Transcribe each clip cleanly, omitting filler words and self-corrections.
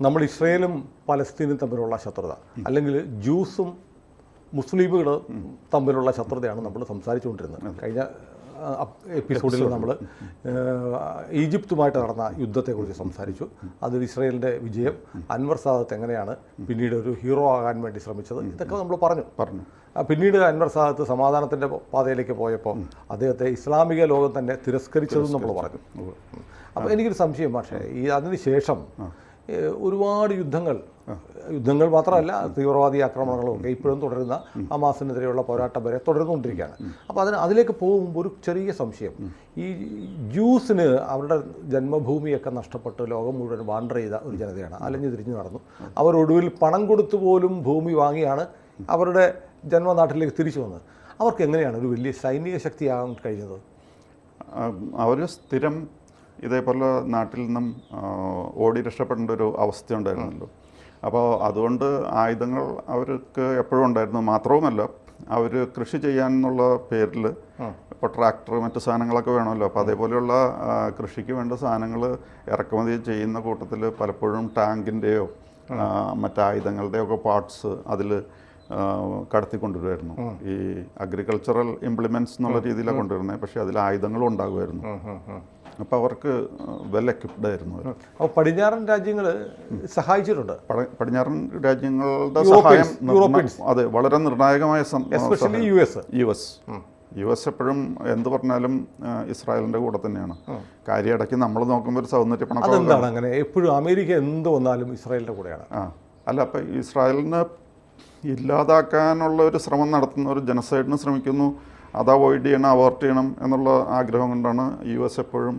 നമ്മൾ ഇസ്രയേലും പലസ്തീനും തമ്മിലുള്ള ശത്രുത അല്ലെങ്കിൽ ജ്യൂസും മുസ്ലിമുകൾ തമ്മിലുള്ള ശത്രുതയാണ് നമ്മൾ സംസാരിച്ചുകൊണ്ടിരുന്നത്. കഴിഞ്ഞ എപ്പിസോഡിൽ നമ്മൾ ഈജിപ്തുമായിട്ട് നടന്ന യുദ്ധത്തെക്കുറിച്ച് സംസാരിച്ചു. അതിൽ ഇസ്രയേലിൻ്റെ വിജയം, അൻവർ സാദത്ത് എങ്ങനെയാണ് പിന്നീട് ഒരു ഹീറോ ആകാൻ വേണ്ടി ശ്രമിച്ചത്, ഇതൊക്കെ നമ്മൾ പറഞ്ഞു. പിന്നീട് അൻവർ സാദത്ത് സമാധാനത്തിൻ്റെ പാതയിലേക്ക് പോയപ്പോൾ അദ്ദേഹത്തെ ഇസ്ലാമിക ലോകം തന്നെ തിരസ്കരിച്ചതും നമ്മൾ പറഞ്ഞു. അപ്പോൾ എനിക്കൊരു സംശയം, പക്ഷേ അതിന് ശേഷം ഒരുപാട് യുദ്ധങ്ങൾ മാത്രമല്ല, തീവ്രവാദി ആക്രമണങ്ങളും ഒക്കെ ഇപ്പോഴും തുടരുന്ന ഹമാസിനെതിരെയുള്ള പോരാട്ടം വരെ തുടർന്നുകൊണ്ടിരിക്കുകയാണ്. അപ്പോൾ അതിലേക്ക് പോകുമ്പോൾ ഒരു ചെറിയ സംശയം, ഈ ജ്യൂസിന് അവരുടെ ജന്മഭൂമിയൊക്കെ നഷ്ടപ്പെട്ട് ലോകം മുഴുവൻ വാണ്ടർ ചെയ്ത ഒരു ജനതയാണ്, അലഞ്ഞു തിരിഞ്ഞു നടന്നു. അവരൊടുവിൽ പണം കൊടുത്തു പോലും ഭൂമി വാങ്ങിയാണ് അവരുടെ ജന്മനാട്ടിലേക്ക് തിരിച്ചു വന്നത്. അവർക്ക് എങ്ങനെയാണ് ഒരു വലിയ സൈനിക ശക്തിയാകാൻ കഴിഞ്ഞത്? അവർ സ്ഥിരം ഇതേപോലെ നാട്ടിൽ നിന്നും ഓടി രക്ഷപ്പെടേണ്ട ഒരു അവസ്ഥ ഉണ്ടായിരുന്നല്ലോ. അപ്പോൾ അതുകൊണ്ട് ആയുധങ്ങൾ അവർക്ക് എപ്പോഴും ഉണ്ടായിരുന്നു. മാത്രവുമല്ല, അവർ കൃഷി ചെയ്യാനുള്ള പേരിൽ ഇപ്പോൾ ട്രാക്ടർ മറ്റു സാധനങ്ങളൊക്കെ വേണമല്ലോ. അപ്പോൾ അതേപോലെയുള്ള കൃഷിക്ക് വേണ്ട സാധനങ്ങൾ ഇറക്കുമതി ചെയ്യുന്ന കൂട്ടത്തിൽ പലപ്പോഴും ടാങ്കിൻ്റെയോ മറ്റായുധങ്ങളുടെയോ ഒക്കെ പാർട്സ് അതിൽ കടത്തിക്കൊണ്ടുവരുമായിരുന്നു. ഈ അഗ്രികൾച്ചറൽ ഇംപ്ലിമെൻറ്റ്സ് എന്നുള്ള രീതിയിലാണ് കൊണ്ടുവരുന്നത്. പക്ഷേ അതിൽ ആയുധങ്ങളും ഉണ്ടാകുമായിരുന്നു. അപ്പോൾ അവർക്ക് വെൽ എക്വിപ്ഡ് ആയിരുന്നു. അപ്പോൾ പടിഞ്ഞാറൻ രാജ്യങ്ങൾ സഹായിച്ചിട്ടുണ്ട്. പടിഞ്ഞാറൻ രാജ്യങ്ങളുടെ സഹായം അതെ വളരെ നിർണായകമായ യു എസ് എപ്പോഴും എന്ത് പറഞ്ഞാലും ഇസ്രായേലിൻ്റെ കൂടെ തന്നെയാണ്. കാര്യം ഇടയ്ക്ക് നമ്മൾ നോക്കുമ്പോൾ ഒരു സൗന്ദര്യപ്പണക്കം. അതെന്താണ് അങ്ങനെ? എപ്പോഴും അമേരിക്ക എന്ത് വന്നാലും ഇസ്രായേലിൻ്റെ കൂടെയാണ്. അല്ല, അപ്പോൾ ഇസ്രായേലിനെ ഇല്ലാതാക്കാനുള്ള ഒരു ശ്രമം നടത്തുന്ന ഒരു ജനസൈഡിന് ശ്രമിക്കുന്നു. അത് അവോയ്ഡ് ചെയ്യണം, അവേർട്ട് ചെയ്യണം എന്നുള്ള ആഗ്രഹം കൊണ്ടാണ് യു എസ് എപ്പോഴും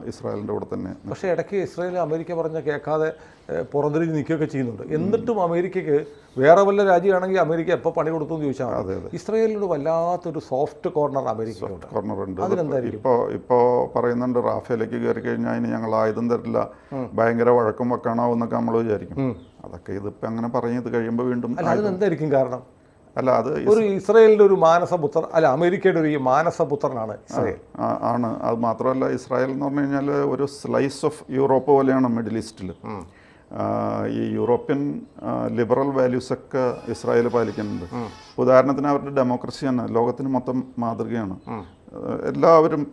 ഇസ്രായേലിൻ്റെ കൂടെ തന്നെ. പക്ഷേ ഇടയ്ക്ക് ഇസ്രായേൽ അമേരിക്ക പറഞ്ഞ കേൾക്കാതെ പുറംതിരിഞ്ഞ് നിൽക്കുകയൊക്കെ ചെയ്യുന്നുണ്ട്. എന്നിട്ടും അമേരിക്കയ്ക്ക് വേറെ വല്ല രാജ്യമാണെങ്കിൽ അമേരിക്ക എപ്പോൾ പണി കൊടുത്തു എന്ന് ചോദിച്ചാൽ അതെ ഇസ്രായേലിനോട് വല്ലാത്തൊരു സോഫ്റ്റ് കോർണർ അമേരിക്കയുണ്ട്. ഇപ്പോൾ പറയുന്നുണ്ട്, റാഫേലേക്ക് കയറി കഴിഞ്ഞാൽ ഇനി ഞങ്ങൾ ആയുധം തരില്ല, ഭയങ്കര വഴക്കം വെക്കാനാവും എന്നൊക്കെ നമ്മൾ വിചാരിക്കും. അതൊക്കെ ഇതിപ്പോൾ അങ്ങനെ പറഞ്ഞത് കഴിയുമ്പോൾ വീണ്ടും അതിനെന്തായിരിക്കും കാരണം? അല്ല, അത് ഒരു ഇസ്രായേലിൻ്റെ ഒരു മാനസപുത്രൻ, അല്ല അമേരിക്കയുടെ ഒരു മാനസപുത്രനാണ് ഇസ്രായേൽ. ആണ്. അത് മാത്രമല്ല, ഇസ്രായേൽ എന്ന് പറഞ്ഞു കഴിഞ്ഞാൽ ഒരു സ്ലൈസ് ഓഫ് യൂറോപ്പ് പോലെയാണ് മിഡിൽ ഈസ്റ്റിൽ. ഈ യൂറോപ്യൻ ലിബറൽ വാല്യൂസൊക്കെ ഇസ്രായേൽ പാലിക്കുന്നുണ്ട്. ഉദാഹരണത്തിന് അവരുടെ ഡെമോക്രസിയാണ് ലോകത്തിന് മൊത്തം മാതൃകയാണ്. എല്ലാവരും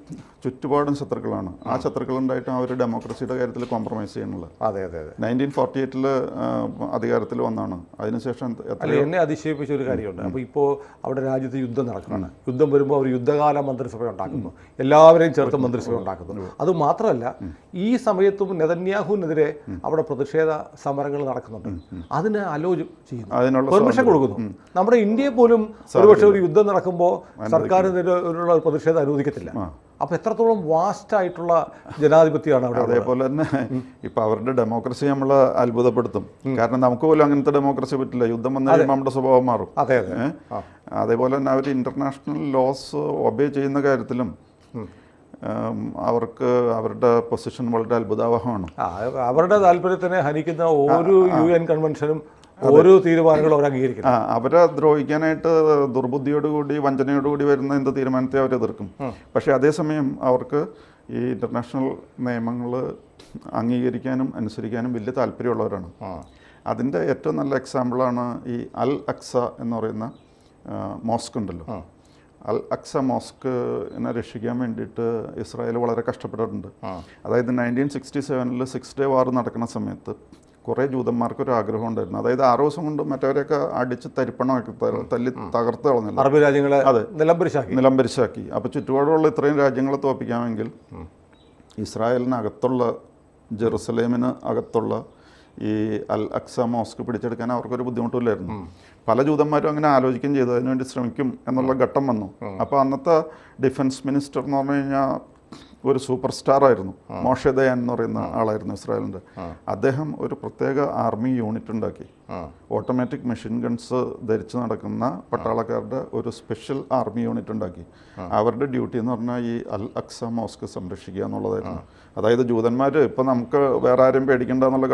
ചുറ്റുപാടും ശത്രുക്കളാണ്. ആ ശത്രുക്കളുണ്ടായിട്ടും അവർ ഡെമോക്രസിയുടെ കാര്യത്തിൽ കോംപ്രമൈസ് ചെയ്യുന്നില്ല. 1948 അധികാരത്തിൽ വന്നാണ്. അതിനുശേഷം എന്നെ അതിശയിപ്പിച്ച ഒരു കാര്യമുണ്ട്. അപ്പോൾ ഇപ്പോൾ അവിടെ രാജ്യത്ത് യുദ്ധം നടക്കുകയാണ്. യുദ്ധം വരുമ്പോൾ അവർ യുദ്ധകാല മന്ത്രിസഭ ഉണ്ടാക്കുന്നു, എല്ലാവരെയും ചേർത്ത് മന്ത്രിസഭ ഉണ്ടാക്കുന്നു. അതുമാത്രമല്ല, ഈ സമയത്തും നെതന്യാഹുവിനെതിരെ അവിടെ പ്രതിഷേധ സമരങ്ങൾ നടക്കുന്നുണ്ട്. അതിന് അലോചന ചെയ്യുന്നു, അതിനുള്ള പെർമിഷൻ കൊടുക്കുന്നു. നമ്മുടെ ഇന്ത്യയെ പോലും ഒരുപക്ഷെ ഒരു യുദ്ധം നടക്കുമ്പോൾ സർക്കാരിനെതിരെയുള്ള പ്രതിഷേധം അനുവദിക്കത്തില്ല. അപ്പോൾ എത്രത്തോളം വാസ്റ്റ് ആയിട്ടുള്ള ജനാധിപത്യമാണ് അവിടെ. അതേപോലെ തന്നെ ഇപ്പം അവരുടെ ഡെമോക്രസി നമ്മൾ അത്ഭുതപ്പെടുത്തും. കാരണം നമുക്ക് പോലും അങ്ങനത്തെ ഡെമോക്രസി പറ്റില്ല. യുദ്ധം വന്നു കഴിയുമ്പോൾ നമ്മുടെ സ്വഭാവം മാറും. അതേപോലെ തന്നെ അവർ ഇൻ്റർനാഷണൽ ലോസ് ഒബേ ചെയ്യുന്ന കാര്യത്തിലും അവർക്ക് അവരുടെ പൊസിഷൻ വളരെ അത്ഭുതാവഹമാണ്. അവരുടെ താല്പര്യത്തിനെ ഹനിക്കുന്ന ഓരോ UN കൺവെൻഷനും ഓരോ തീരുമാനങ്ങളും അവർ അംഗീകരിക്കും. അവരെ ദ്രോഹിക്കാനായിട്ട് ദുർബുദ്ധിയോടുകൂടി വഞ്ചനയോടുകൂടി വരുന്ന എന്ത് തീരുമാനത്തെ അവർ എതിർക്കും. പക്ഷേ അതേസമയം അവർക്ക് ഈ ഇൻ്റർനാഷണൽ നിയമങ്ങൾ അംഗീകരിക്കാനും അനുസരിക്കാനും വലിയ താല്പര്യമുള്ളവരാണ്. അതിൻ്റെ ഏറ്റവും നല്ല എക്സാമ്പിളാണ് ഈ അൽ അക്സ എന്ന് പറയുന്ന മോസ്ക് ഉണ്ടല്ലോ. അൽ അക്സ മോസ്കിനെ രക്ഷിക്കാൻ വേണ്ടിയിട്ട് ഇസ്രായേൽ വളരെ കഷ്ടപ്പെട്ടിട്ടുണ്ട്. അതായത് 1967 6 ഡേ വാർ നടക്കുന്ന സമയത്ത് കുറേ ജൂതന്മാർക്കൊരു ആഗ്രഹം ഉണ്ടായിരുന്നു. അതായത് 6 ദിവസം കൊണ്ട് മറ്റവരെയൊക്കെ അടിച്ച് തരിപ്പണമാക്കി തല്ലി തകർത്ത് കളഞ്ഞില്ല. അറബ് രാജ്യങ്ങളെ അതെ നിലംപരിശാക്കി. അപ്പോൾ ചുറ്റുപാടുള്ള ഇത്രയും രാജ്യങ്ങളെ തോൽപ്പിക്കാമെങ്കിൽ ഇസ്രായേലിനകത്തുള്ള ജെറുസലേമിന് അകത്തുള്ള ഈ അൽ അക്സ മോസ്ക് പിടിച്ചെടുക്കാൻ അവർക്കൊരു ബുദ്ധിമുട്ടില്ലായിരുന്നു. പല ജൂതന്മാരും അങ്ങനെ ആലോചിക്കുകയും ചെയ്തു, അതിനുവേണ്ടി ശ്രമിക്കും എന്നുള്ള ഘട്ടം വന്നു. അപ്പോൾ അന്നത്തെ ഡിഫൻസ് മിനിസ്റ്റർ എന്ന് പറഞ്ഞു കഴിഞ്ഞാൽ ഒരു സൂപ്പർ സ്റ്റാർ ആയിരുന്നു. മോഷെ ദയാൻ എന്ന് പറയുന്ന ആളായിരുന്നു ഇസ്രായേലിൻ്റെ. അദ്ദേഹം ഒരു പ്രത്യേക ആർമി യൂണിറ്റ് ഉണ്ടാക്കി. ഓട്ടോമാറ്റിക് മെഷീൻ ഗൺസ് ധരിച്ച് നടക്കുന്ന പട്ടാളക്കാരുടെ ഒരു സ്പെഷ്യൽ ആർമി യൂണിറ്റ് ഉണ്ടാക്കി. അവരുടെ ഡ്യൂട്ടി എന്ന് പറഞ്ഞാൽ ഈ അൽ അക്സ മോസ്ക് സംരക്ഷിക്കുക എന്നുള്ളതായിരുന്നു. അതായത് ജൂതന്മാർ ഇപ്പോൾ നമുക്ക് വേറെ ആരും പേടിക്കേണ്ട എന്നുള്ള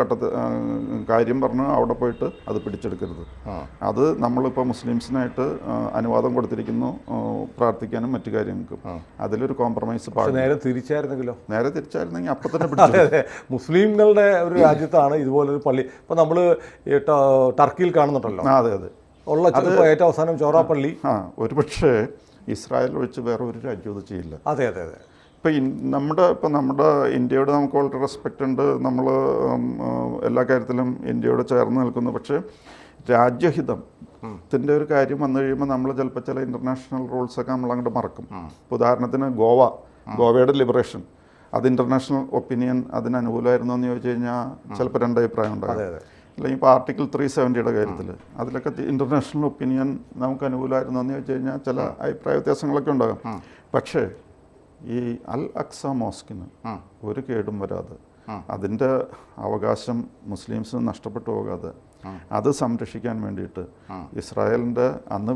കാര്യം പറഞ്ഞ് അവിടെ പോയിട്ട് അത് പിടിച്ചെടുക്കരുത്. അത് നമ്മളിപ്പോൾ മുസ്ലിംസിനായിട്ട് അനുവാദം കൊടുത്തിരിക്കുന്നു പ്രാർത്ഥിക്കാനും മറ്റു കാര്യങ്ങൾക്കും. അതിലൊരു കോംപ്രമൈസ് പാടില്ല. നേരെ തിരിച്ചായിരുന്നെങ്കിലോ? നേരെ തിരിച്ചായിരുന്നെങ്കിൽ അപ്പം തന്നെ പിടിച്ചു. മുസ്ലിംകളുടെ ഒരു രാജ്യത്താണ് ഇതുപോലൊരു പള്ളി. ഇപ്പോൾ നമ്മൾ ടർക്കിയിൽ കാണുന്നുണ്ടല്ലോ. അതെ അതെ ഉള്ള ഏറ്റവും അവസാനം ചോറാപ്പള്ളി. ഒരുപക്ഷെ ഇസ്രായേൽ ഒഴിച്ച് വേറെ ഒരു രാജ്യവും അത് ചെയ്യില്ല. അതെ അതെ അതെ. ഇപ്പം നമ്മുടെ ഇന്ത്യയോട് നമുക്ക് വളരെ റെസ്പെക്റ്റ് ഉണ്ട്. നമ്മൾ എല്ലാ കാര്യത്തിലും ഇന്ത്യയോട് ചേർന്ന് നിൽക്കുന്നു. പക്ഷേ രാജ്യഹിതത്തിൻ്റെ ഒരു കാര്യം വന്നു കഴിയുമ്പോൾ നമ്മൾ ചിലപ്പോൾ ചില ഇൻ്റർനാഷണൽ റൂൾസൊക്കെ നമ്മൾ അങ്ങോട്ട് മറക്കും. ഉദാഹരണത്തിന് ഗോവയുടെ ലിബറേഷൻ, അത് ഇൻ്റർനാഷണൽ ഒപ്പീനിയൻ അതിന് അനുകൂലമായിരുന്നു എന്ന് ചോദിച്ചു കഴിഞ്ഞാൽ ചിലപ്പോൾ രണ്ട് അഭിപ്രായം ഉണ്ടാകും. അല്ലെങ്കിൽ ഇപ്പോൾ ആർട്ടിക്കിൾ 370 കാര്യത്തിൽ അതിലൊക്കെ ഇൻ്റർനാഷണൽ ഒപ്പീനിയൻ നമുക്ക് അനുകൂലമായിരുന്നു എന്ന് ചോദിച്ചു കഴിഞ്ഞാൽ ചില അഭിപ്രായ വ്യത്യാസങ്ങളൊക്കെ ഉണ്ടാകും. പക്ഷേ ഈ അൽ അക്സ മോസ്കിന് ഒരു കേടും വരാതെ അതിൻ്റെ അവകാശം മുസ്ലിംസിന് നഷ്ടപ്പെട്ടു പോകാതെ അത് സംരക്ഷിക്കാൻ വേണ്ടിയിട്ട് ഇസ്രായേലിൻ്റെ അന്ന്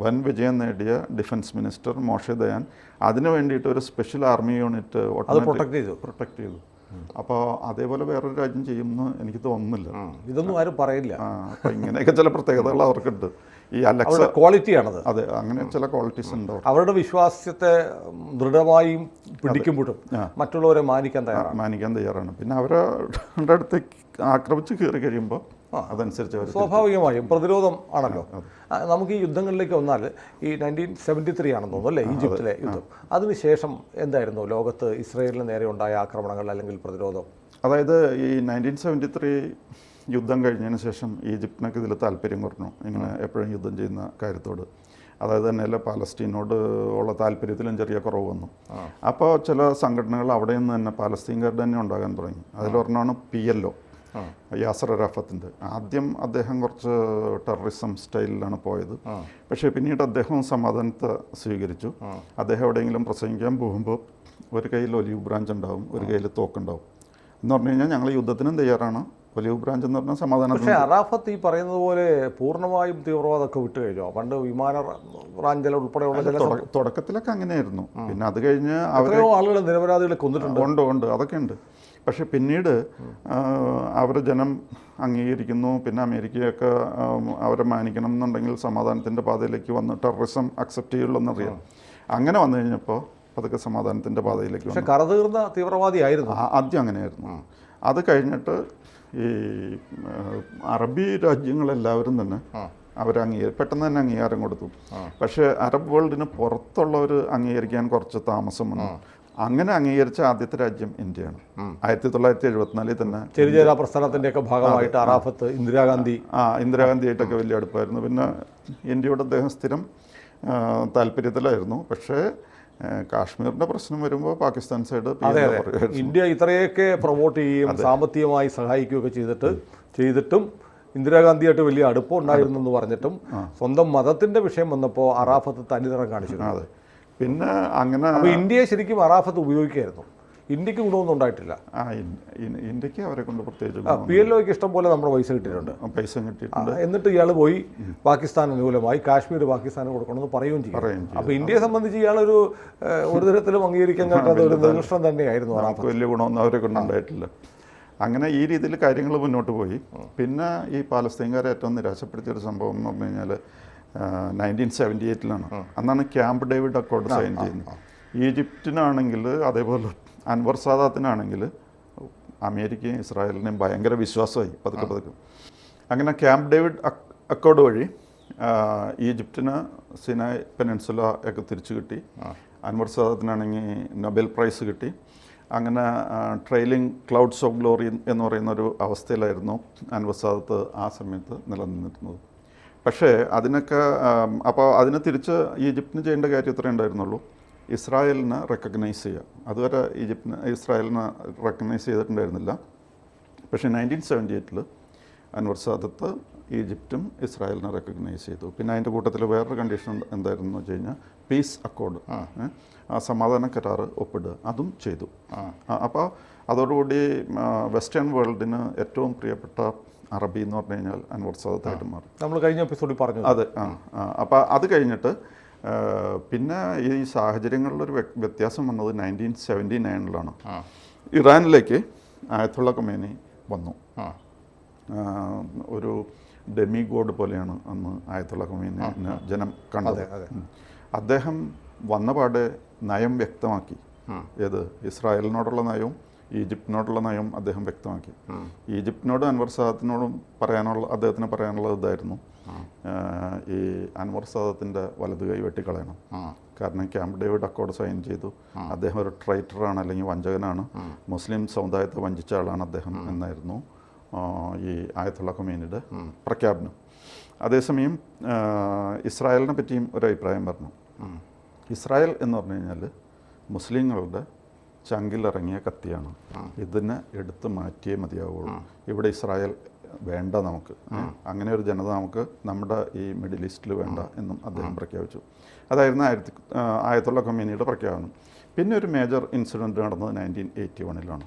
വൻ വിജയം നേടിയ ഡിഫൻസ് മിനിസ്റ്റർ മോഷെ ദയാൻ അതിന് വേണ്ടിയിട്ട് ഒരു സ്പെഷ്യൽ ആർമി യൂണിറ്റ് പ്രൊട്ടക്ട് ചെയ്തു. അപ്പോൾ അതേപോലെ വേറൊരു രാജ്യം ചെയ്യുമെന്ന് എനിക്ക് തോന്നുന്നില്ല. ഇതൊന്നും ആരും പറയില്ല. അപ്പോൾ ഇങ്ങനെയൊക്കെ ചില പ്രത്യേകതകൾ അവർക്കുണ്ട്. ഈ അലക്സ ക്വാളിറ്റിയാണത്. അതെ, അങ്ങനെ ചില ക്വാളിറ്റീസ് ഉണ്ട്. അവരുടെ വിശ്വാസത്തെ ദൃഢമായും പിടിക്കുമ്പോഴും മറ്റുള്ളവരെ മാനിക്കാൻ തയ്യാറാണ്. പിന്നെ അവരുടെ അടുത്തേക്ക് ആക്രമിച്ച് കയറി കഴിയുമ്പോൾ അതനുസരിച്ച് സ്വാഭാവികമായും പ്രതിരോധം ആണല്ലോ. നമുക്ക് ഈ യുദ്ധങ്ങളിലേക്ക് വന്നാൽ ഈ 1973 ആണെന്ന് തോന്നുന്നു അല്ലേ, ഈജിപ്തിലെ യുദ്ധം. അതിനുശേഷം എന്തായിരുന്നു ലോകത്ത് ഇസ്രയേലിന് നേരെ ഉണ്ടായ ആക്രമണങ്ങൾ അല്ലെങ്കിൽ പ്രതിരോധം? അതായത് ഈ 1973 യുദ്ധം കഴിഞ്ഞതിന് ശേഷം ഈജിപ്തിനൊക്കെ ഇതിൽ താല്പര്യം കുറഞ്ഞു, ഇങ്ങനെ എപ്പോഴും യുദ്ധം ചെയ്യുന്ന കാര്യത്തോട്. അതായത് തന്നെയല്ല പാലസ്തീനോട് ഉള്ള താല്പര്യത്തിലും ചെറിയ കുറവ് വന്നു. അപ്പോൾ ചില സംഘടനകൾ അവിടെ നിന്ന് തന്നെ പാലസ്തീൻകാരുടെ തന്നെ ഉണ്ടാകാൻ തുടങ്ങി. അതിലൊരെണ്ണമാണ് PLO, യാസർ അറാഫത്തിൻ്റെ. ആദ്യം അദ്ദേഹം കുറച്ച് ടെററിസം സ്റ്റൈലിലാണ് പോയത്. പക്ഷേ പിന്നീട് അദ്ദേഹം സമാധാനത്തെ സ്വീകരിച്ചു. അദ്ദേഹം എവിടെയെങ്കിലും പ്രസംഗിക്കാൻ പോകുമ്പോൾ ഒരു കയ്യിൽ ഒലിവ് ബ്രാഞ്ച് ഉണ്ടാവും, ഒരു കയ്യിൽ തോക്കുണ്ടാവും. എന്ന് പറഞ്ഞു കഴിഞ്ഞാൽ ഞങ്ങൾ യുദ്ധത്തിനും തയ്യാറാണ്. ഒലിവ് ബ്രാഞ്ച് എന്ന് പറഞ്ഞാൽ സമാധാനം. പക്ഷേ അറാഫത്ത് ഈ പറയുന്നത് പോലെ പൂർണ്ണമായും തീവ്രവാദമൊക്കെ വിട്ടു കഴിഞ്ഞോ? പണ്ട് വിമാന റാഞ്ചൽ ഉൾപ്പെടെയുള്ള തുടക്കത്തിലൊക്കെ അങ്ങനെയായിരുന്നു. പിന്നെ അത് കഴിഞ്ഞ് ആളുകൾ നിരപരാധികളെ കൊന്നിട്ടുണ്ട്. ഉണ്ട് അതൊക്കെ ഉണ്ട്. പക്ഷെ പിന്നീട് അവരെ ജനം അംഗീകരിക്കുന്നു. പിന്നെ അമേരിക്കയൊക്കെ അവരെ മാനിക്കണം എന്നുണ്ടെങ്കിൽ സമാധാനത്തിൻ്റെ പാതയിലേക്ക് വന്ന് ടെററിസം അക്സെപ്റ്റ് ചെയ്യുള്ളൂ എന്നറിയാം. അങ്ങനെ വന്നു കഴിഞ്ഞപ്പോൾ അതൊക്കെ സമാധാനത്തിൻ്റെ പാതയിലേക്ക് വന്നു. കറതീർന്ന തീവ്രവാദിയായിരുന്നു ആദ്യം, അങ്ങനെയായിരുന്നു. അത് കഴിഞ്ഞിട്ട് ഈ അറബി രാജ്യങ്ങളെല്ലാവരും തന്നെ പെട്ടെന്ന് തന്നെ അംഗീകാരം കൊടുത്തു. പക്ഷേ അറബ് വേൾഡിന് പുറത്തുള്ളവർ അംഗീകരിക്കാൻ കുറച്ച് താമസം വന്നു. അങ്ങനെ അംഗീകരിച്ച ആദ്യത്തെ രാജ്യം ഇന്ത്യയാണ്. 1974 തന്നെ ചെറുചേരാ പ്രസ്ഥാനത്തിൻ്റെ ഒക്കെ ഭാഗമായിട്ട് അറാഫത്ത് ഇന്ദിരാഗാന്ധിയായിട്ടൊക്കെ വലിയ അടുപ്പായിരുന്നു. പിന്നെ ഇന്ത്യയോട് അദ്ദേഹം സ്ഥിരം താല്പര്യത്തിലായിരുന്നു. പക്ഷേ കാശ്മീരിൻ്റെ പ്രശ്നം വരുമ്പോൾ പാകിസ്ഥാൻ സൈഡ് ഇന്ത്യ ഇത്രയൊക്കെ പ്രൊമോട്ട് ചെയ്യുകയും സാമ്പത്തികമായി സഹായിക്കുകയൊക്കെ ചെയ്തിട്ടും ഇന്ദിരാഗാന്ധിയായിട്ട് വലിയ അടുപ്പം ഉണ്ടായിരുന്നു എന്ന് പറഞ്ഞിട്ടും സ്വന്തം മതത്തിൻ്റെ വിഷയം വന്നപ്പോൾ അറാഫത്ത് തനിനിറം കാണിച്ചിരുന്നു. അതെ. പിന്നെ അങ്ങനെ ഇന്ത്യയെ ശരിക്കും അറാഫത്ത് ഉപയോഗിക്കായിരുന്നു. ഇന്ത്യക്ക് ഗുണമൊന്നും ഉണ്ടായിട്ടില്ല. ഇന്ത്യക്ക് അവരെ കൊണ്ട് പ്രത്യേകിച്ച് PLOയ്ക്ക് ഇഷ്ടം പോലെ നമ്മുടെ പൈസ കിട്ടിയിട്ടുണ്ട്. എന്നിട്ട് ഇയാൾ പോയി പാകിസ്ഥാൻ അനുകൂലമായി കാശ്മീർ പാകിസ്ഥാന് കൊടുക്കണമെന്ന് പറയുകയും ചെയ്യും. അപ്പോൾ ഇന്ത്യയെ സംബന്ധിച്ച് ഇയാളൊരു ഒരു തരത്തിലും അംഗീകരിക്കാൻ പറ്റാത്ത ഒരു നികൃഷ്ടം തന്നെയായിരുന്നു. വലിയ ഗുണമൊന്നും അവരെ കൊണ്ടുണ്ടായിട്ടില്ല. അങ്ങനെ ഈ രീതിയിൽ കാര്യങ്ങൾ മുന്നോട്ട് പോയി. പിന്നെ ഈ പാലസ്തീൻകാരെ ഏറ്റവും നിരാശപ്പെടുത്തിയൊരു സംഭവം എന്ന് പറഞ്ഞു കഴിഞ്ഞാൽ 1978 അന്നാണ് ക്യാമ്പ് ഡേവിഡ് അക്കോർഡ് സൈൻ ചെയ്യുന്നത്. ഈജിപ്തിനാണെങ്കിൽ അതേപോലെ അൻവർ സാദാത്തിനാണെങ്കിൽ അമേരിക്കയും ഇസ്രായേലിനെയും ഭയങ്കര വിശ്വാസമായി പതുക്കെ. അങ്ങനെ ക്യാമ്പ് ഡേവിഡ് അക്കോർഡ് വഴി ഈജിപ്തിന് സിനായ് പെനിൻസുല ഒക്കെ തിരിച്ചു കിട്ടി. അൻവർ സാദാത്തിനാണെങ്കിൽ നൊബേൽ പ്രൈസ് കിട്ടി. അങ്ങനെ ട്രെയിലിംഗ് ക്ലൗഡ്സ് ഓഫ് ഗ്ലോറി എന്ന് പറയുന്നൊരു അവസ്ഥയിലായിരുന്നു അൻവർ സാദത്ത് ആ സമയത്ത് നിലനിന്നിരുന്നത്. പക്ഷേ അതിനൊക്കെ അപ്പോൾ അതിന് തിരിച്ച് ഈജിപ്തിന് ചെയ്യേണ്ട കാര്യം ഇത്രയേ ഉണ്ടായിരുന്നുള്ളൂ, ഇസ്രായേലിനെ റെക്കഗ്നൈസ് ചെയ്യുക. അതുവരെ ഇസ്രായേലിനെ റെക്കഗ്നൈസ് ചെയ്തിട്ടുണ്ടായിരുന്നില്ല. പക്ഷേ 1978 അൻവർ സാദത്ത് ഈജിപ്തും ഇസ്രായേലിനെ റെക്കഗ്നൈസ് ചെയ്തു. പിന്നെ അതിൻ്റെ കൂട്ടത്തിൽ വേറൊരു കണ്ടീഷൻ എന്തായിരുന്നു എന്ന് വെച്ച് കഴിഞ്ഞാൽ പീസ് അക്കോർഡ്, ആ സമാധാന കരാർ ഒപ്പിടുക, അതും ചെയ്തു. അപ്പോൾ അതോടുകൂടി വെസ്റ്റേൺ വേൾഡിന് ഏറ്റവും പ്രിയപ്പെട്ട അറബി എന്ന് പറഞ്ഞു കഴിഞ്ഞാൽ അൻവർ സാദത്തായിട്ട് മാറി. നമ്മൾ കഴിഞ്ഞ എപ്പിസോഡിൽ പറഞ്ഞു. അതെ. അപ്പോൾ അത് കഴിഞ്ഞിട്ട് പിന്നെ ഈ സാഹചര്യങ്ങളിലൊരു വ്യത്യാസം വന്നത് 1979 ഇറാനിലേക്ക് ആയത്തുള്ള ഖൊമേനി വന്നു. ഒരു ഡെമി ഗോഡ് പോലെയാണ് അന്ന് ആയത്തുള്ള ഖൊമേനിയെ ജനം കണ്ടത്. അദ്ദേഹം വന്നപാടെ നയം വ്യക്തമാക്കി. ഏത് ഇസ്രായേലിനോടുള്ള നയവും ഈജിപ്തിനോടുള്ള നയവും അദ്ദേഹം വ്യക്തമാക്കി. ഈജിപ്തിനോടും അൻവർ സാദത്തിനോടും അദ്ദേഹത്തിന് പറയാനുള്ളത് ഇതായിരുന്നു, ഈ അൻവർ സാദത്തിൻ്റെ വലതു കൈ വെട്ടിക്കളയണം. കാരണം ക്യാമ്പ് ഡേവിഡ് അക്കോർഡ് സൈൻ ചെയ്തു, അദ്ദേഹം ഒരു ട്രൈറ്ററാണ് അല്ലെങ്കിൽ വഞ്ചകനാണ്, മുസ്ലിം സമുദായത്തെ വഞ്ചിച്ച ആളാണ് അദ്ദേഹം എന്നായിരുന്നു ഈ ആയത്തുള്ള ഖൊമേനിയുടെ പ്രഖ്യാപനം. അതേസമയം ഇസ്രായേലിനെ പറ്റിയും ഒരു അഭിപ്രായം പറഞ്ഞു. ഇസ്രായേൽ എന്ന് പറഞ്ഞു കഴിഞ്ഞാൽ മുസ്ലിങ്ങളുടെ ചങ്കിലിറങ്ങിയ കത്തിയാണ്, ഇതിനെ എടുത്ത് മാറ്റിയേ മതിയാവുള്ളൂ. ഇവിടെ ഇസ്രായേൽ വേണ്ട നമുക്ക്, അങ്ങനെ ഒരു ജനത നമുക്ക് നമ്മുടെ ഈ മിഡിൽ ഈസ്റ്റിൽ വേണ്ട എന്നും അദ്ദേഹം പ്രഖ്യാപിച്ചു. അതായിരുന്നു ആയത്തുള്ള ഖൊമേനിയുടെ പ്രഖ്യാപനം. പിന്നെ ഒരു മേജർ ഇൻസിഡൻറ്റ് നടന്നത് 1981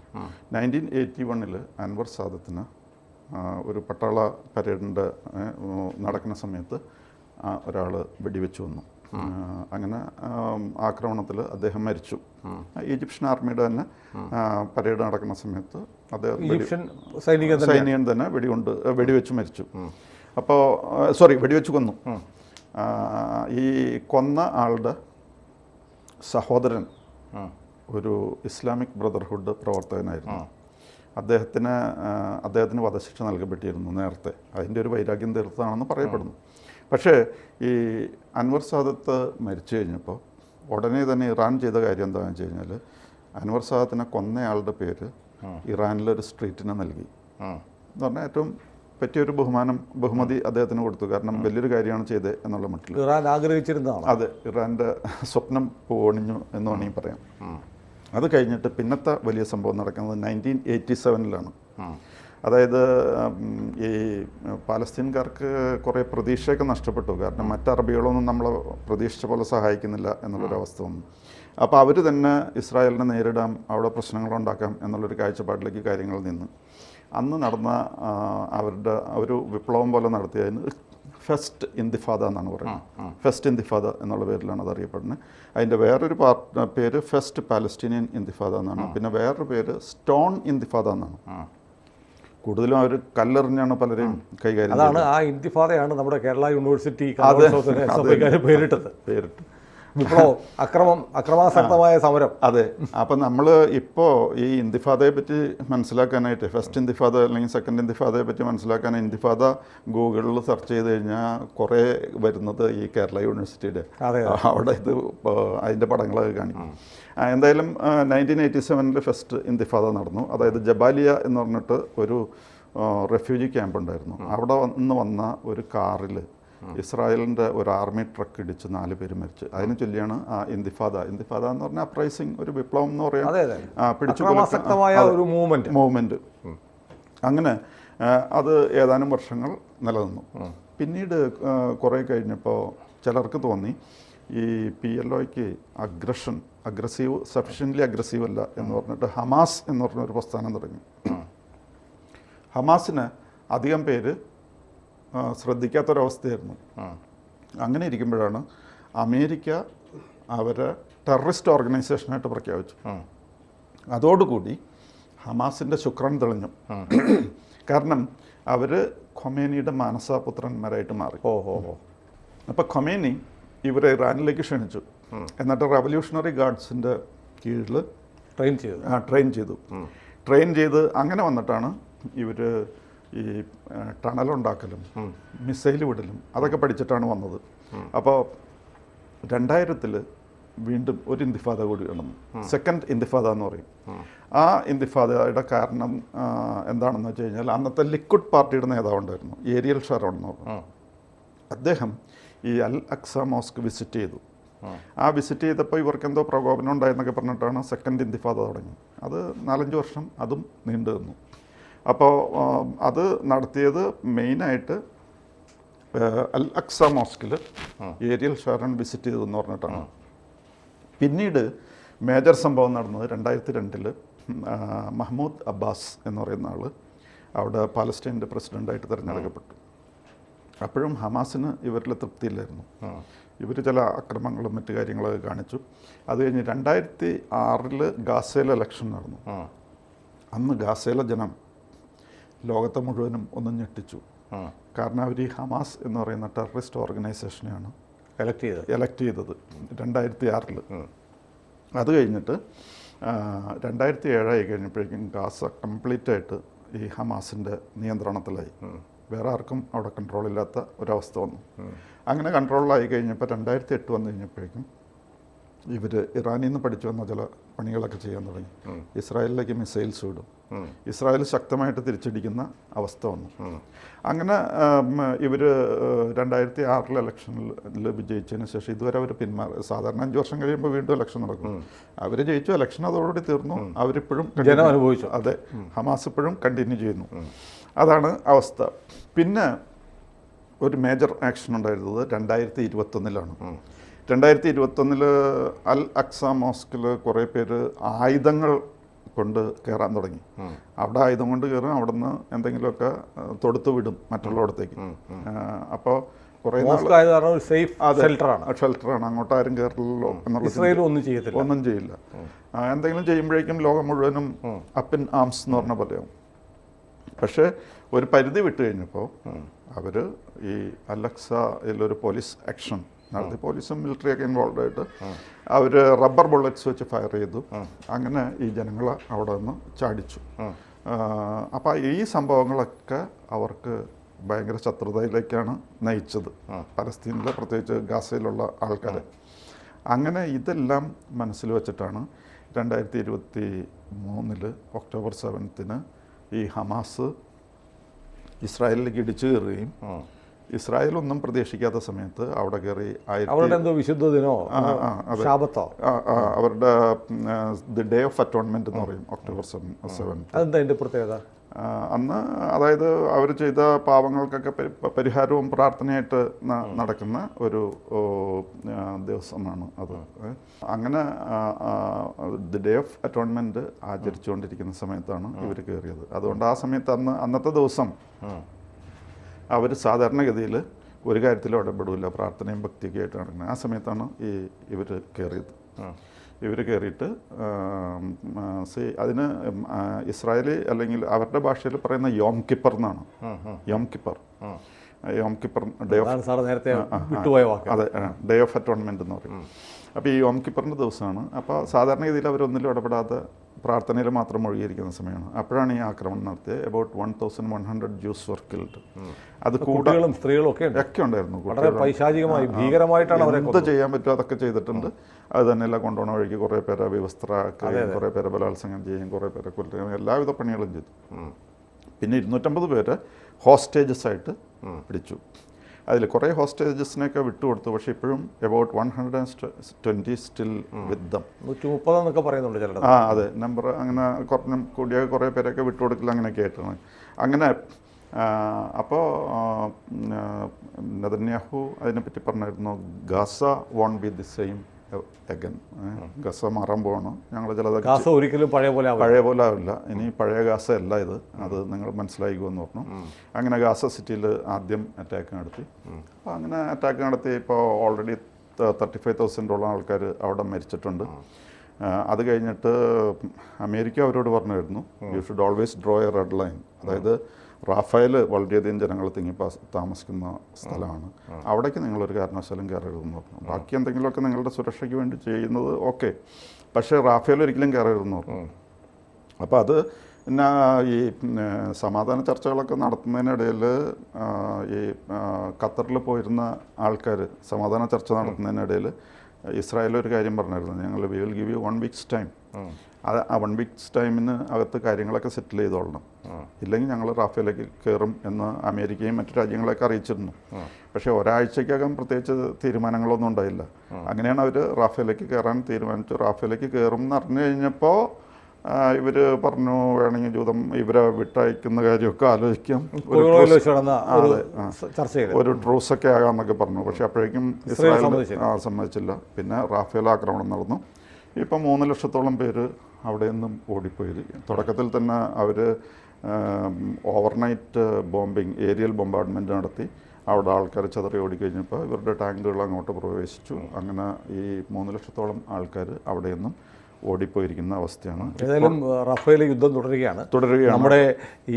1981 അൻവർ സാദത്തിന് ഒരു പട്ടാള പരേഡിൻ്റെ നടക്കുന്ന സമയത്ത് ഒരാൾ വെടിവെച്ച് വന്നു. അങ്ങനെ ആക്രമണത്തിൽ അദ്ദേഹം മരിച്ചു. ഈജിപ്ഷ്യൻ ആർമിയുടെ തന്നെ പരേഡ് നടക്കുന്ന സമയത്ത് അദ്ദേഹം സൈനികൻ തന്നെ വെടിവെച്ച് മരിച്ചു. അപ്പോൾ വെടിവെച്ച് കൊന്നു. ഈ കൊന്ന ആളുടെ സഹോദരൻ ഒരു ഇസ്ലാമിക് ബ്രദർഹുഡ് പ്രവർത്തകനായിരുന്നു. അദ്ദേഹത്തിന് വധശിക്ഷ നൽകപ്പെട്ടിരുന്നു നേരത്തെ. അതിൻ്റെ ഒരു വൈരാഗ്യം തീർത്തതാണെന്ന് പറയപ്പെടുന്നു. പക്ഷേ ഈ അൻവർ സാദത്ത് മരിച്ചു കഴിഞ്ഞപ്പോൾ ഉടനെ തന്നെ ഇറാൻ ചെയ്ത കാര്യം എന്താണെന്ന് വെച്ച് കഴിഞ്ഞാൽ അൻവർ സാദത്തിനെ കൊന്നയാളുടെ പേര് ഇറാനിലൊരു സ്ട്രീറ്റിന് നൽകി. എന്ന് പറഞ്ഞാൽ ഏറ്റവും പറ്റിയൊരു ബഹുമതി അദ്ദേഹത്തിന് കൊടുത്തു. കാരണം വലിയൊരു കാര്യമാണ് ചെയ്തത് എന്നുള്ള മട്ടിൽ ഇറാൻ ആഗ്രഹിച്ചിരുന്നതാണ്. അതെ, ഇറാൻ്റെ സ്വപ്നം പോണിഞ്ഞു എന്ന് വേണമെങ്കിൽ പറയാം. അത് കഴിഞ്ഞിട്ട് പിന്നത്തെ വലിയ സംഭവം നടക്കുന്നത് 1987 അതായത് ഈ പാലസ്തീൻകാർക്ക് കുറേ പ്രതീക്ഷയൊക്കെ നഷ്ടപ്പെട്ടു. കാരണം മറ്ററബികളൊന്നും നമ്മളെ പ്രതീക്ഷിച്ച പോലെ സഹായിക്കുന്നില്ല എന്നുള്ളൊരവസ്ഥ വന്നു. അപ്പോൾ അവർ തന്നെ ഇസ്രായേലിനെ നേരിടാം, അവിടെ പ്രശ്നങ്ങളുണ്ടാക്കാം എന്നുള്ളൊരു കാഴ്ചപ്പാടിലേക്ക് കാര്യങ്ങൾ നിന്ന് അന്ന് നടന്ന അവരുടെ ഒരു വിപ്ലവം പോലെ നടത്തിയതിന് ഫസ്റ്റ് ഇന്തിഫാദ എന്നാണ് പറയുന്നത്. ഫസ്റ്റ് ഇന്തിഫാദ എന്നുള്ള പേരിലാണ് അത് അറിയപ്പെടുന്നത്. അതിൻ്റെ വേറൊരു പേര് ഫസ്റ്റ് പാലസ്റ്റീനിയൻ ഇന്തിഫാദ എന്നാണ്. പിന്നെ വേറൊരു പേര് സ്റ്റോൺ ഇന്തിഫാദ എന്നാണ്. കൂടുതലും അവർ കല്ലെറിഞ്ഞാണ് പലരെയും കൈകാര്യം ചെയ്യുന്നത്. അതാണ് ആ ഇന്തിഫാദയാണ് നമ്മുടെ കേരള യൂണിവേഴ്സിറ്റി പേരിട്ടത്. വിപ്ലവം, അക്രമാസക്തമായ സമരം. അതെ. അപ്പം നമ്മൾ ഇപ്പോൾ ഈ ഇന്തിഫാദയെ പറ്റി മനസ്സിലാക്കാനായിട്ട് ഫസ്റ്റ് ഇന്തിഫാദ അല്ലെങ്കിൽ സെക്കൻഡ് ഇന്തിഫാദയെ പറ്റി മനസ്സിലാക്കാൻ ഇന്തിഫാദ ഗൂഗിളിൽ സെർച്ച് ചെയ്ത് കഴിഞ്ഞാൽ കുറേ വരുന്നത് ഈ കേരള യൂണിവേഴ്സിറ്റിയുടെ അവിടെ അതിൻ്റെ പടങ്ങളൊക്കെ കാണിക്കും. എന്തായാലും 1987 ഫസ്റ്റ് ഇന്തിഫാദ നടന്നു. അതായത് ജബാലിയ എന്ന് പറഞ്ഞിട്ട് ഒരു റെഫ്യൂജി ക്യാമ്പ് ഉണ്ടായിരുന്നു. അവിടെ വന്ന ഒരു കാറിൽ ഇസ്രായേലിൻ്റെ ഒരു ആർമി ട്രക്ക് ഇടിച്ച് 4 പേര് മരിച്ചു. അതിന് ചൊല്ലിയാണ് ആ ഇന്തിഫാദ എന്ന് പറഞ്ഞാൽ അപ്രൈസിങ്, ഒരു വിപ്ലവം എന്ന് പറയാം, ഒരു മൂവ്മെൻറ്റ്. അങ്ങനെ അത് ഏതാനും വർഷങ്ങൾ നിലനിന്നു. പിന്നീട് കുറേ കഴിഞ്ഞപ്പോൾ ചിലർക്ക് തോന്നി ഈ PLOയ്ക്ക് സഫിഷ്യൻ്റ്ലി അഗ്രസീവ് അല്ല എന്ന് പറഞ്ഞിട്ട് ഹമാസ് എന്ന് പറഞ്ഞൊരു പ്രസ്ഥാനം തുടങ്ങി. ഹമാസിന് അധികം പേര് ശ്രദ്ധിക്കാത്തൊരവസ്ഥയായിരുന്നു. അങ്ങനെ ഇരിക്കുമ്പോഴാണ് അമേരിക്ക അവരെ ടെററിസ്റ്റ് ഓർഗനൈസേഷനായിട്ട് പ്രഖ്യാപിച്ചു. അതോടുകൂടി ഹമാസിൻ്റെ ശുക്രൻ തെളിഞ്ഞു. കാരണം അവർ ഖൊമേനിയുടെ മാനസപുത്രന്മാരായിട്ട് മാറി. അപ്പോൾ ഖൊമേനി ഇവരെ ഇറാനിലേക്ക് ക്ഷണിച്ചു. എന്നിട്ട് റവല്യൂഷണറി ഗാർഡ്സിൻ്റെ കീഴിൽ ട്രെയിൻ ചെയ്ത് അങ്ങനെ വന്നിട്ടാണ് ഇവർ ഈ ടണലുണ്ടാക്കലും മിസൈൽ വിടലും അതൊക്കെ പഠിച്ചിട്ടാണ് വന്നത്. അപ്പോൾ 2000 വീണ്ടും ഒരു ഇന്തിഫാദ കൂടി നടന്നു. സെക്കൻഡ് ഇന്തിഫാദ എന്ന് പറയും. ആ ഇന്തിഫാദയുടെ കാരണം എന്താണെന്ന് വെച്ച് കഴിഞ്ഞാൽ അന്നത്തെ ലിക്വിഡ് പാർട്ടിയുടെ നേതാവുണ്ടായിരുന്നു, ഏരിയൽ ഷറോൺ എന്ന് പറഞ്ഞു. അദ്ദേഹം ഈ അൽ അക്സ മോസ്ക് വിസിറ്റ് ചെയ്തു. ആ വിസിറ്റ് ചെയ്തപ്പോൾ ഇവർക്ക് എന്തോ പ്രകോപനം ഉണ്ടായെന്നൊക്കെ പറഞ്ഞിട്ടാണ് സെക്കൻഡ് ഇന്തിഫാദ തുടങ്ങി. അത് 4-5 വർഷം അതും നീണ്ടു നിന്നു. അപ്പോൾ അത് നടത്തിയത് മെയിനായിട്ട് അൽ അക്സ മോസ്കിൽ ഏരിയൽ ഷാരോൺ വിസിറ്റ് ചെയ്തതെന്ന് പറഞ്ഞിട്ടാണ്. പിന്നീട് മേജർ സംഭവം നടന്നത് 2002 മഹ്മൂദ് അബ്ബാസ് എന്ന് പറയുന്ന ആൾ അവിടെ പാലസ്റ്റീൻ്റെ പ്രസിഡൻ്റായിട്ട് തിരഞ്ഞെടുക്കപ്പെട്ടു. അപ്പോഴും ഹമാസിന് ഇവരിൽ തൃപ്തിയില്ലായിരുന്നു. ഇവർ ചില അക്രമങ്ങളും മറ്റു കാര്യങ്ങളൊക്കെ കാണിച്ചു. അത് കഴിഞ്ഞ് 2006 ഗാസയിൽ ഇലക്ഷൻ നടന്നു. അന്ന് ഗാസയിലെ ജനം ലോകത്തെ മുഴുവനും ഒന്ന് ഞെട്ടിച്ചു. കാരണം അവർ ഈ ഹമാസ് എന്ന് പറയുന്ന ടെററിസ്റ്റ് ഓർഗനൈസേഷനെയാണ് എലക്ട് ചെയ്തത് 2006. അത് കഴിഞ്ഞിട്ട് 2007 കഴിഞ്ഞപ്പോഴേക്കും ഗാസ കംപ്ലീറ്റ് ആയിട്ട് ഈ ഹമാസിൻ്റെ നിയന്ത്രണത്തിലായി. വേറെ ആർക്കും അവിടെ കൺട്രോളില്ലാത്ത ഒരവസ്ഥ വന്നു. അങ്ങനെ കൺട്രോളിലായി കഴിഞ്ഞപ്പോൾ 2008 വന്നു കഴിഞ്ഞപ്പോഴേക്കും ഇവർ ഇറാനിൽ നിന്ന് പഠിച്ചു വന്ന ചില പണികളൊക്കെ ചെയ്യാൻ തുടങ്ങി. ഇസ്രായേലിലേക്ക് മിസൈൽസ് വിടും. ഇസ്രായേൽ ശക്തമായിട്ട് തിരിച്ചടിക്കുന്ന അവസ്ഥ വന്നു. അങ്ങനെ ഇവർ 2006 ഇലക്ഷനിൽ വിജയിച്ചതിന് ശേഷം ഇതുവരെ അവർ സാധാരണ 5 വർഷം കഴിയുമ്പോൾ വീണ്ടും ഇലക്ഷൻ നടക്കും. അവർ ജയിച്ചു, ഇലക്ഷൻ അതോടുകൂടി തീർന്നു. അവരിപ്പോഴും ജനം അനുഭവിച്ചു. അതെ, ഹമാസ് ഇപ്പോഴും കണ്ടിന്യൂ ചെയ്യുന്നു. അതാണ് അവസ്ഥ. പിന്നെ ഒരു മേജർ ആക്ഷൻ ഉണ്ടായിരുന്നത് 2021 2021 അൽ അക്സ മോസ്കിൽ കുറേ പേര് ആയുധങ്ങൾ കൊണ്ട് കയറാൻ തുടങ്ങി. അവിടെ ആയുധം കൊണ്ട് കയറും, അവിടെ നിന്ന് എന്തെങ്കിലുമൊക്കെ തൊടുത്ത് വിടും മറ്റുള്ളയിടത്തേക്ക്. അപ്പോൾ കുറേ ഷെൽട്ടറാണ്, അങ്ങോട്ട് ആരും കയറില്ലല്ലോ എന്നുള്ള ഒന്നും ചെയ്യില്ല. എന്തെങ്കിലും ചെയ്യുമ്പോഴേക്കും ലോകം മുഴുവനും അപ്പ് ഇൻ ആംസ് എന്ന് പറഞ്ഞ പോലെയാവും. പക്ഷേ ഒരു പരിധി വിട്ട് കഴിഞ്ഞപ്പോൾ അവർ ഈ അലക്സയിലൊരു പോലീസ് ആക്ഷൻ നടത്തി. പോലീസും മിലിറ്ററിയൊക്കെ ഇൻവോൾവ് ആയിട്ട് അവർ റബ്ബർ ബുള്ളറ്റ്സ് വെച്ച് ഫയർ ചെയ്തു. അങ്ങനെ ഈ ജനങ്ങളെ അവിടെ നിന്ന് ചാടിച്ചു. അപ്പോൾ ഈ സംഭവങ്ങളൊക്കെ അവർക്ക് ഭയങ്കര ശത്രുതയിലേക്കാണ് നയിച്ചത്, പലസ്തീനിലെ പ്രത്യേകിച്ച് ഗാസയിലുള്ള ആൾക്കാരെ. അങ്ങനെ ഇതെല്ലാം മനസ്സിൽ വെച്ചിട്ടാണ് 2023 ഒക്ടോബർ 7 ഈ ഹമാസ് ഇസ്രായേലിലേക്ക് ഇടിച്ചു കയറുകയും ഇസ്രായേലൊന്നും പ്രതീക്ഷിക്കാത്ത സമയത്ത് അവിടെ കയറി എന്തോ വിശുദ്ധ ദിനോ ശാബത്തോ അവരുടെ ദി ഡേ ഓഫ് അറ്റോൺമെന്റ് എന്ന് പറയും ഒക്ടോബർ 7. അതെന്താ അതിൻ്റെ പ്രത്യേകത? അന്ന് അതായത് അവർ ചെയ്ത പാവങ്ങൾക്കൊക്കെ പരിഹാരവും പ്രാർത്ഥനയായിട്ട് നടക്കുന്ന ഒരു ദിവസമാണ് അത്. അങ്ങനെ ദി ഡേ ഓഫ് അറ്റോൺമെന്റ് ആചരിച്ചുകൊണ്ടിരിക്കുന്ന സമയത്താണ് ഇവർ കയറിയത്. അതുകൊണ്ട് ആ സമയത്ത് അന്നത്തെ ദിവസം അവർ സാധാരണഗതിയിൽ ഒരു കാര്യത്തിലും ഇടപെടില്ല, പ്രാർത്ഥനയും ഭക്തിയൊക്കെ ആയിട്ട് നടക്കുന്നത്. ആ സമയത്താണ് ഇവർ കയറിയത്. ഇവർ കയറിയിട്ട് അതിന് ഇസ്രായേലി അല്ലെങ്കിൽ അവരുടെ ഭാഷയിൽ പറയുന്ന യോം കിപ്പർ എന്നാണ്. യോം കിപ്പർ ഡേ ഓഫ് അതെ, ഡേ ഓഫ് അറ്റോൺമെന്റ് എന്ന് പറയും. അപ്പോൾ ഈ യോം കിപ്പറിൻ്റെ ദിവസമാണ്. അപ്പോൾ സാധാരണഗതിയിൽ അവരൊന്നിലും ഇടപെടാതെ പ്രാർത്ഥനയിൽ മാത്രം ഒഴുകിയിരിക്കുന്ന സമയമാണ്. അപ്പോഴാണ് ഈ ആക്രമണം നടത്തിയത്. About 1100 Jews were killed. അത് കുട്ടികളും സ്ത്രീകളും ഒക്കെ ഉണ്ടായിരുന്നു. ഭീകരമായിട്ടാണ് എന്ത് ചെയ്യാൻ പറ്റുമോ അതൊക്കെ ചെയ്തിട്ടുണ്ട്. അത് തന്നെയല്ല, കൊണ്ടുപോകുന്ന വഴിക്ക് കുറേ പേരെ വിവസ്ത്രമാക്കുകയും കുറേ പേരെ ബലാത്സംഗം ചെയ്യുകയും കുറേ പേരെ കൊല്ലുകയും എല്ലാവിധ പണികളും ചെയ്തു. പിന്നെ 250 പേരെ ഹോസ്റ്റേജസ് ആയിട്ട് പിടിച്ചു. അതിൽ കുറേ ഹോസ്റ്റേജസിനെയൊക്കെ വിട്ടുകൊടുത്തു. പക്ഷേ ഇപ്പോഴും അബൌട്ട് 120 സ്റ്റിൽ വിത്ത് ദം. 130 എന്നൊക്കെ പറയുന്നുണ്ട് ചിലർ. അതെ, നമ്പർ അങ്ങനെ കൂടിയ കുറേ പേരൊക്കെ വിട്ടുകൊടുക്കില്ല, അങ്ങനെയൊക്കെ ആയിട്ടാണ്. അങ്ങനെ അപ്പോൾ നെതന്യാഹു അതിനെപ്പറ്റി പറഞ്ഞായിരുന്നു, Gaza won't be the same again. Gaza മാറാൻ പോവാണ്. ഞങ്ങൾ ചിലതൊക്കെ ഒരിക്കലും പഴയ പോലെ ആവില്ല, ഇനി പഴയ ഗാസ അല്ല ഇത്, അത് നിങ്ങൾ മനസ്സിലാക്കുമെന്ന് പറഞ്ഞു. അങ്ങനെ ഗാസ സിറ്റിയിൽ ആദ്യം അറ്റാക്ക് നടത്തി. അപ്പോൾ അങ്ങനെ അറ്റാക്ക് നടത്തി ഇപ്പോൾ ഓൾറെഡി 35,000 ആൾക്കാർ അവിടെ മരിച്ചിട്ടുണ്ട്. അത് കഴിഞ്ഞിട്ട് അമേരിക്ക അവരോട് പറഞ്ഞായിരുന്നു, you should always draw A red line. അതായത് റാഫേൽ വളരെയധികം ജനങ്ങൾ തിങ്ങി താമസിക്കുന്ന സ്ഥലമാണ്, അവിടേക്ക് നിങ്ങളൊരു കാരണവശാലും കയറരുതെന്ന് പറഞ്ഞു. ബാക്കി എന്തെങ്കിലുമൊക്കെ നിങ്ങളുടെ സുരക്ഷയ്ക്ക് വേണ്ടി ചെയ്യുന്നത് ഓക്കെ, പക്ഷേ റാഫേൽ ഒരിക്കലും കയറരുതെന്ന് പറഞ്ഞു. അപ്പോൾ അത് പിന്നെ ഈ സമാധാന ചർച്ചകളൊക്കെ നടത്തുന്നതിനിടയിൽ ഈ ഖത്തറിൽ പോയിരുന്ന ആൾക്കാർ സമാധാന ചർച്ച നടത്തുന്നതിനിടയിൽ ഇസ്രായേൽ ഒരു കാര്യം പറഞ്ഞായിരുന്നു, ഞങ്ങൾ we will give you 1 week's time. അത് ആ 1 week's ടൈമിന് അകത്ത് കാര്യങ്ങളൊക്കെ സെറ്റിൽ ചെയ്തോളണം, ഇല്ലെങ്കിൽ ഞങ്ങൾ റാഫേലേക്ക് കയറും എന്ന് അമേരിക്കയും മറ്റു രാജ്യങ്ങളെയൊക്കെ അറിയിച്ചിരുന്നു. പക്ഷേ ഒരാഴ്ചക്കകം പ്രത്യേകിച്ച് തീരുമാനങ്ങളൊന്നും ഉണ്ടായില്ല. അങ്ങനെയാണ് അവർ റാഫേലേക്ക് കയറാൻ തീരുമാനിച്ചു. റാഫേലേക്ക് കയറും എന്ന് അറിഞ്ഞു കഴിഞ്ഞപ്പോൾ ഇവർ പറഞ്ഞു, വേണമെങ്കിൽ ജൂതം ഇവരെ വിട്ടയക്കുന്ന കാര്യമൊക്കെ ആലോചിക്കാം, ഒരു ട്രൂസൊക്കെ ആകാമെന്നൊക്കെ പറഞ്ഞു. പക്ഷെ അപ്പോഴേക്കും ഇസ്രായേൽ സമ്മതിച്ചില്ല. പിന്നെ റാഫേൽ ആക്രമണം നടന്നു. ഇപ്പം 3 ലക്ഷത്തോളം പേര് അവിടെ നിന്നും ഓടിപ്പോയി. തുടക്കത്തിൽ തന്നെ അവർ ഓവർനൈറ്റ് ബോംബിങ്, ഏരിയൽ ബോംബാർഡ്മെൻറ്റ് നടത്തി. അവിടെ ആൾക്കാർ ചതറി ഓടിക്കഴിഞ്ഞപ്പോൾ ഇവരുടെ ടാങ്കുകൾ അങ്ങോട്ട് പ്രവേശിച്ചു. അങ്ങനെ ഈ 3 ലക്ഷത്തോളം ആൾക്കാർ അവിടെ നിന്നും ഓടിപ്പോയിരിക്കുന്ന അവസ്ഥയാണ്. ഏതായാലും റഫേൽ യുദ്ധം തുടരുകയാണ്. നമ്മുടെ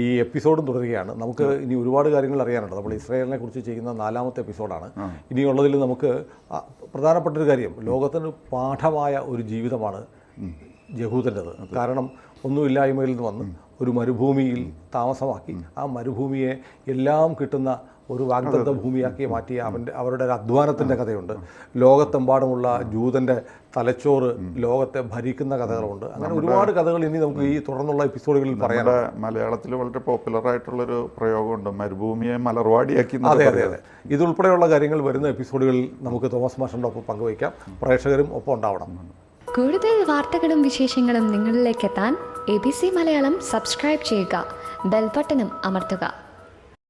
ഈ എപ്പിസോഡും തുടരുകയാണ്. നമുക്ക് ഇനി ഒരുപാട് കാര്യങ്ങൾ അറിയാനുണ്ട്. നമ്മൾ ഇസ്രായേലിനെ കുറിച്ച് ചെയ്യുന്ന 4ാമത്തെ എപ്പിസോഡാണ്. ഇനിയുള്ളതിൽ നമുക്ക് പ്രധാനപ്പെട്ടൊരു കാര്യം, ലോകത്തിന് പാഠമായ ഒരു ജീവിതമാണ് യഹൂദൻ്റെത്. കാരണം ഒന്നുമില്ലായ്മയിൽ നിന്ന് വന്ന് ഒരു മരുഭൂമിയിൽ താമസമാക്കി ആ മരുഭൂമിയെ എല്ലാം കിട്ടുന്ന ഒരു വാഗ്ദത്ത ഭൂമിയാക്കി മാറ്റിയ അവരുടെ ഒരു അധ്വാനത്തിൻ്റെ കഥയുണ്ട്. ലോകത്തെമ്പാടുമുള്ള ജൂതൻ്റെ തലച്ചോറ് ലോകത്തെ ഭരിക്കുന്ന കഥകളുണ്ട്. അങ്ങനെ ഒരുപാട് കഥകൾ ഇനി നമുക്ക് ഈ തുടർന്നുള്ള എപ്പിസോഡുകളിൽ പറയാം. മലയാളത്തിൽ വളരെ പോപ്പുലർ ആയിട്ടുള്ളൊരു പ്രയോഗമുണ്ട്, മരുഭൂമിയെ മലർവാടിയാക്കി. അതെ അതെ അതെ. ഇതുൾപ്പെടെയുള്ള കാര്യങ്ങൾ വരുന്ന എപ്പിസോഡുകളിൽ നമുക്ക് തോമസ് മാഷിൻ്റെ ഒപ്പം പങ്കുവയ്ക്കാം. പ്രേക്ഷകരും ഒപ്പം ഉണ്ടാവണം. കൂടുതൽ വാർത്തകളും വിശേഷങ്ങളും നിങ്ങളിലേക്ക് എത്താൻ ABC മലയാളം സബ്സ്ക്രൈബ് ചെയ്യുക, ബെൽ ബട്ടണും അമർത്തുക.